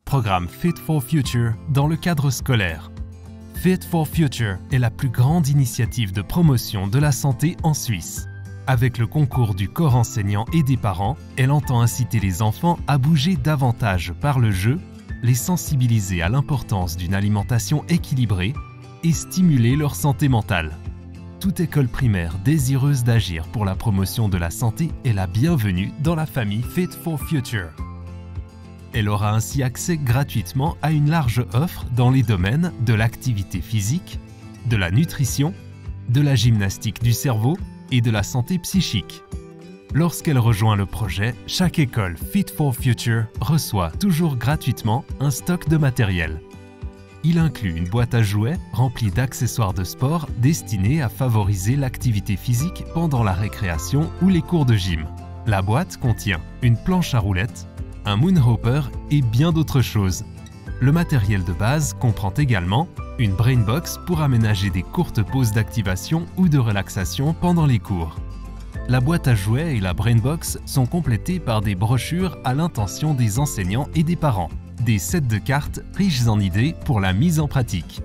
programme Fit for Future dans le cadre scolaire. Fit for Future est la plus grande initiative de promotion de la santé en Suisse. Avec le concours du corps enseignant et des parents, elle entend inciter les enfants à bouger davantage par le jeu, les sensibiliser à l'importance d'une alimentation équilibrée et stimuler leur santé mentale. Toute école primaire désireuse d'agir pour la promotion de la santé est la bienvenue dans la famille Fit for Future. Elle aura ainsi accès gratuitement à une large offre dans les domaines de l'activité physique, de la nutrition, de la gymnastique du cerveau et de la santé psychique. Lorsqu'elle rejoint le projet, chaque école Fit for Future reçoit toujours gratuitement un stock de matériel. Il inclut une boîte à jouets remplie d'accessoires de sport destinés à favoriser l'activité physique pendant la récréation ou les cours de gym. La boîte contient une planche à roulettes, un moonhopper et bien d'autres choses. Le matériel de base comprend également une brainbox pour aménager des courtes pauses d'activation ou de relaxation pendant les cours. La boîte à jouets et la brainbox sont complétées par des brochures à l'intention des enseignants et des parents. Des sets de cartes riches en idées pour la mise en pratique.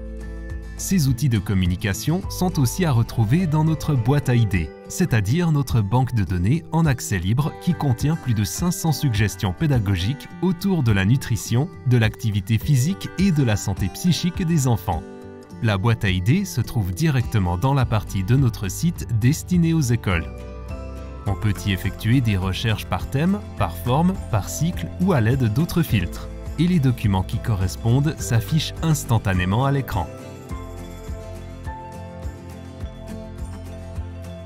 Ces outils de communication sont aussi à retrouver dans notre boîte à idées, c'est-à-dire notre banque de données en accès libre qui contient plus de 500 suggestions pédagogiques autour de la nutrition, de l'activité physique et de la santé psychique des enfants. La boîte à idées se trouve directement dans la partie de notre site destinée aux écoles. On peut y effectuer des recherches par thème, par forme, par cycle ou à l'aide d'autres filtres. Et les documents qui correspondent s'affichent instantanément à l'écran.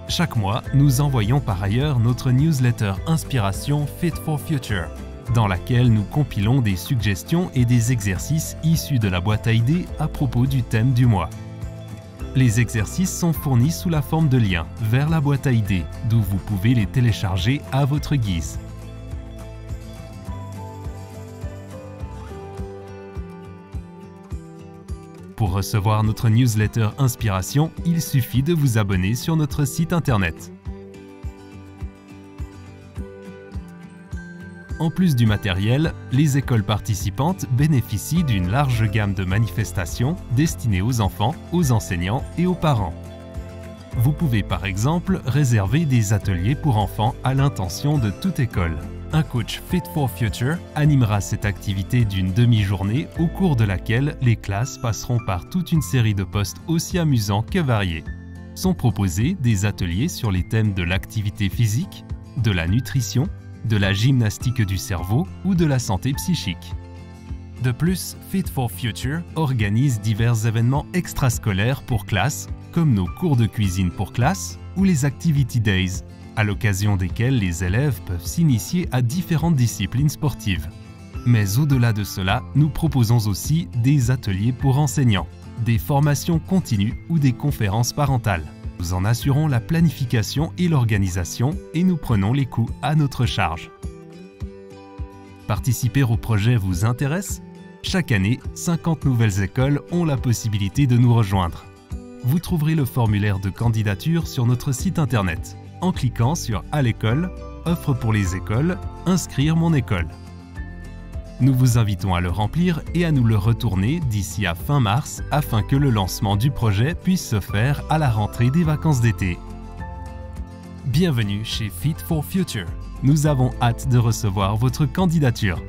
Chaque mois, nous envoyons par ailleurs notre newsletter Inspiration Fit for Future, dans laquelle nous compilons des suggestions et des exercices issus de la boîte à idées à propos du thème du mois. Les exercices sont fournis sous la forme de liens vers la boîte à idées, d'où vous pouvez les télécharger à votre guise. Pour recevoir notre newsletter Inspiration, il suffit de vous abonner sur notre site internet. En plus du matériel, les écoles participantes bénéficient d'une large gamme de manifestations destinées aux enfants, aux enseignants et aux parents. Vous pouvez par exemple réserver des ateliers pour enfants à l'intention de toute école. Un coach Fit for Future animera cette activité d'une demi-journée au cours de laquelle les classes passeront par toute une série de postes aussi amusants que variés. Sont proposés des ateliers sur les thèmes de l'activité physique, de la nutrition, de la gymnastique du cerveau ou de la santé psychique. De plus, Fit for Future organise divers événements extrascolaires pour classe, comme nos cours de cuisine pour classe ou les Activity Days, à l'occasion desquels les élèves peuvent s'initier à différentes disciplines sportives. Mais au-delà de cela, nous proposons aussi des ateliers pour enseignants, des formations continues ou des conférences parentales. Nous en assurons la planification et l'organisation et nous prenons les coûts à notre charge. Participer au projet vous intéresse? Chaque année, 50 nouvelles écoles ont la possibilité de nous rejoindre. Vous trouverez le formulaire de candidature sur notre site internet. En cliquant sur « À l'école »,« Offre pour les écoles »,« Inscrire mon école ». Nous vous invitons à le remplir et à nous le retourner d'ici à fin mars afin que le lancement du projet puisse se faire à la rentrée des vacances d'été. Bienvenue chez Fit for Future. Nous avons hâte de recevoir votre candidature.